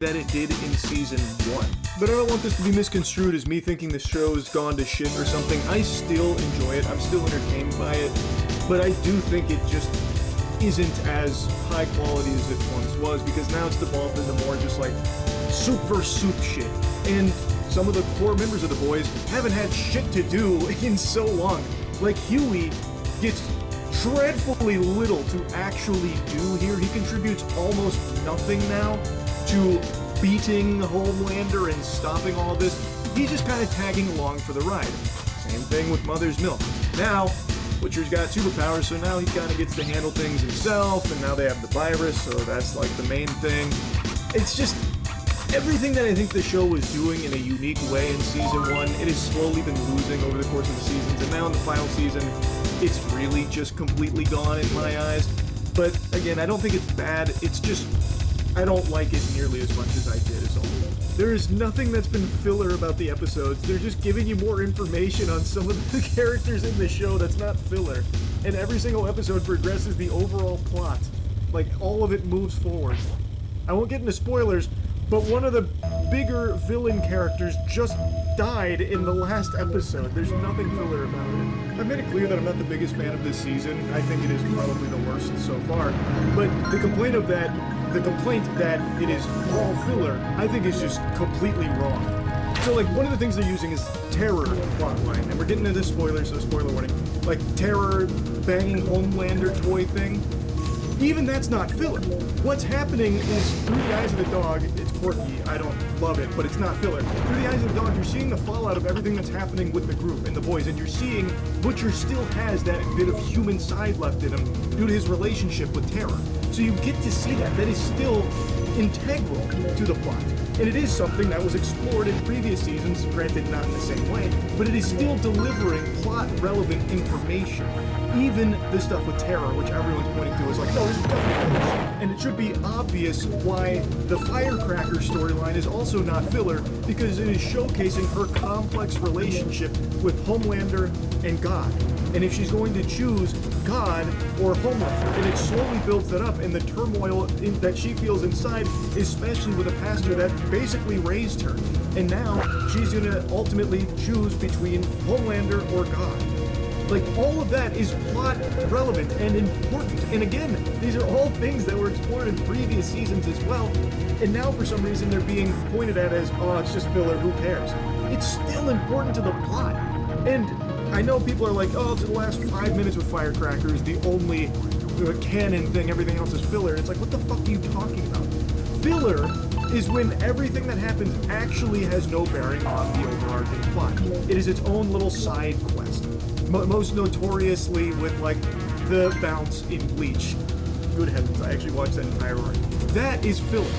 that it did in season 1. But I don't want this to be misconstrued as me thinking the show's gone to shit or something. I still enjoy it. I'm still entertained by it. But I do think it just isn't as high quality as it once was, because now it's devolved into more just like soup for soup shit. And some of the core members of the boys haven't had shit to do in so long. Like Huey gets dreadfully little to actually do here. He contributes almost nothing now to beating Homelander and stopping all this. He's just kind of tagging along for the ride. Same thing with Mother's Milk. Now, Butcher's got superpowers, so now he kind of gets to handle things himself, and now they have the virus, so that's like the main thing. It's just everything that I think the show was doing in a unique way in season 1, it has slowly been losing over the course of the seasons, and now in the final season, it's really just completely gone in my eyes. But again, I don't think it's bad, it's just I don't like it nearly as much as I did as all. There is nothing that's been filler about the episodes. They're just giving you more information on some of the characters in the show that's not filler. And every single episode progresses the overall plot. Like, all of it moves forward. I won't get into spoilers, but one of the bigger villain characters just died in the last episode. There's nothing filler about it. I've made it clear that I'm not the biggest fan of this season. I think it is probably the worst so far. But the complaint that it is all filler, I think is just completely wrong. So, like, one of the things they're using is Terror plotline, and we're getting into spoilers, so spoiler warning. Like, Terror banging Homelander toy thing. Even that's not filler. What's happening is, through the eyes of the dog, it's quirky, I don't love it, but it's not filler. Through the eyes of the dog, you're seeing the fallout of everything that's happening with the group and the boys, and you're seeing Butcher still has that bit of human side left in him due to his relationship with Terror. So you get to see that. That is still integral to the plot. And it is something that was explored in previous seasons, granted not in the same way, but it is still delivering plot-relevant information. Even the stuff with Terror, which everyone's pointing to as like, no, this is definitely filler. And it should be obvious why the Firecracker storyline is also not filler, because it is showcasing her complex relationship with Homelander and God. And if she's going to choose God or Homelander, and it slowly builds that up, and the turmoil that she feels inside, especially with a pastor that basically raised her. And now she's going to ultimately choose between Homelander or God. Like, all of that is plot relevant and important. And again, these are all things that were explored in previous seasons as well. And now for some reason they're being pointed at as, oh, it's just filler, who cares? It's still important to the plot. And I know people are like, oh, it's the last 5 minutes with Firecracker is the only canon thing, everything else is filler. It's like, what the fuck are you talking about? Filler is when everything that happens actually has no bearing on the overarching plot. It is its own little side quest. Most notoriously with, like, the bounce in Bleach. Good heavens, I actually watched that entire arc. That is filler.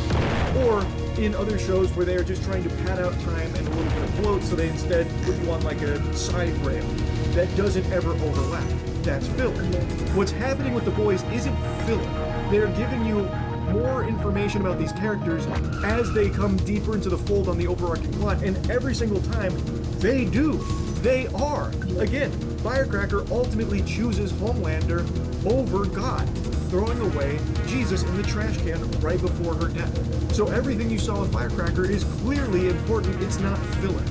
Or in other shows where they are just trying to pad out time and a little bit of bloat, so they instead put you on like a side rail that doesn't ever overlap. That's filler. What's happening with the boys isn't filler. They're giving you more information about these characters as they come deeper into the fold on the overarching plot, and every single time they do. They are. Again, Firecracker ultimately chooses Homelander over God, throwing away Jesus in the trash can right before her death. So everything you saw with Firecracker is clearly important, it's not filler.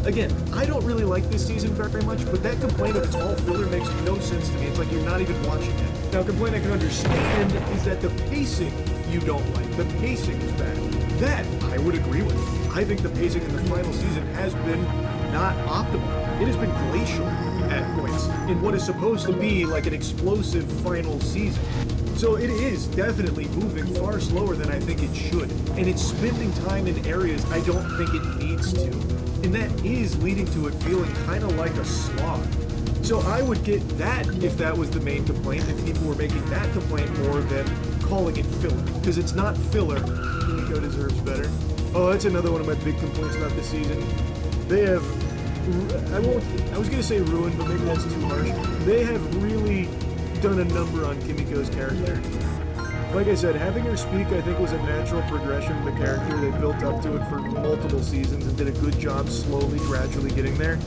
Again, I don't really like this season very much, but that complaint of it's all filler makes no sense to me. It's like you're not even watching it. Now, a complaint I can understand is that the pacing you don't like. The pacing is bad. That I would agree with. I think the pacing in the final season has been not optimal. It has been glacial at points in what is supposed to be like an explosive final season. So it is definitely moving far slower than I think it should, and it's spending time in areas I don't think it needs to, and that is leading to it feeling kind of like a slog. So I would get that if that was the main complaint, if people were making that complaint more than calling it filler, because it's not filler. Kimiko deserves better. Oh, that's another one of my big complaints about this season. They have, I was going to say ruined, but maybe that's too harsh. They have really done a number on Kimiko's character. Like I said, having her speak, I think, was a natural progression of the character. They built up to it for multiple seasons and did a good job slowly, gradually getting there.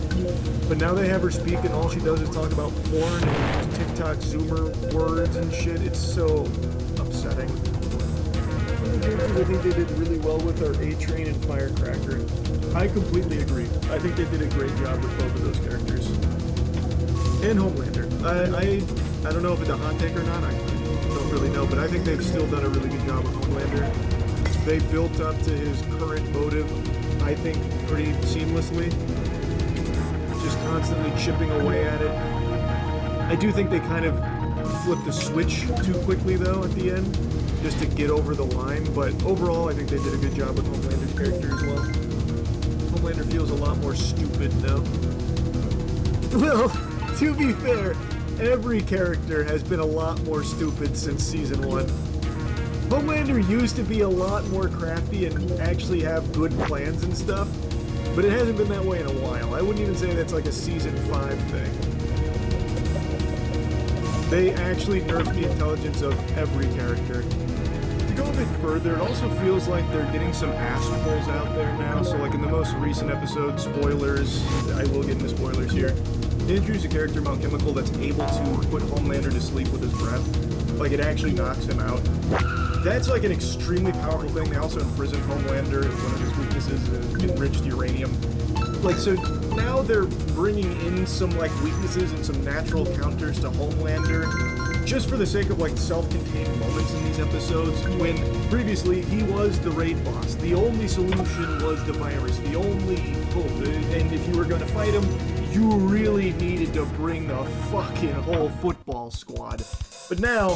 But now they have her speak, and all she does is talk about porn and TikTok Zoomer words and shit. It's so upsetting. I think they did really well well with are A-Train and Firecracker. I completely agree. I think they did a great job with both of those characters. And Homelander. I don't know if it's a hot take or not. I don't really know, but I think they've still done a really good job with Homelander. They built up to his current motive, I think, pretty seamlessly. Just constantly chipping away at it. I do think they kind of flipped the switch too quickly, though, at the end, just to get over the line, but overall, I think they did a good job with Homelander's character as well. Homelander feels a lot more stupid now. Well, to be fair, every character has been a lot more stupid since Season 1. Homelander used to be a lot more crafty and actually have good plans and stuff, but it hasn't been that way in a while. I wouldn't even say that's like a Season 5 thing. They actually nerfed the intelligence of every character. To go a bit further, it also feels like they're getting some assholes out there now. So like in the most recent episode, spoilers, I will get into spoilers here, they introduce a character, Mount Chemical, that's able to put Homelander to sleep with his breath. Like it actually knocks him out. That's like an extremely powerful thing. They also imprison Homelander. One of his weaknesses is enriched uranium. Like, so now they're bringing in some, like, weaknesses and some natural counters to Homelander just for the sake of, like, self-contained moments in these episodes, when previously he was the raid boss. The only solution was the virus. The only hope. And if you were going to fight him, you really needed to bring the fucking whole football squad. But now,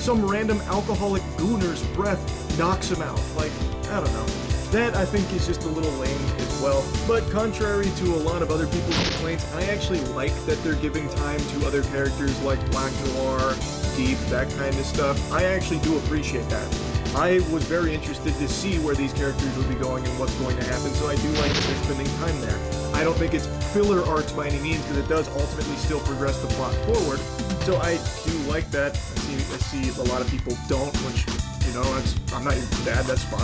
some random alcoholic gooner's breath knocks him out. Like, I don't know. That, I think, is just a little lame as well. But contrary to a lot of other people's complaints, I actually like that they're giving time to other characters like Black Noir, Deep, that kind of stuff. I actually do appreciate that. I was very interested to see where these characters would be going and what's going to happen, so I do like that they're spending time there. I don't think it's filler arcs by any means, because it does ultimately still progress the plot forward, so I do like that. I see a lot of people don't, which, you know, I'm not even bad, that's fine.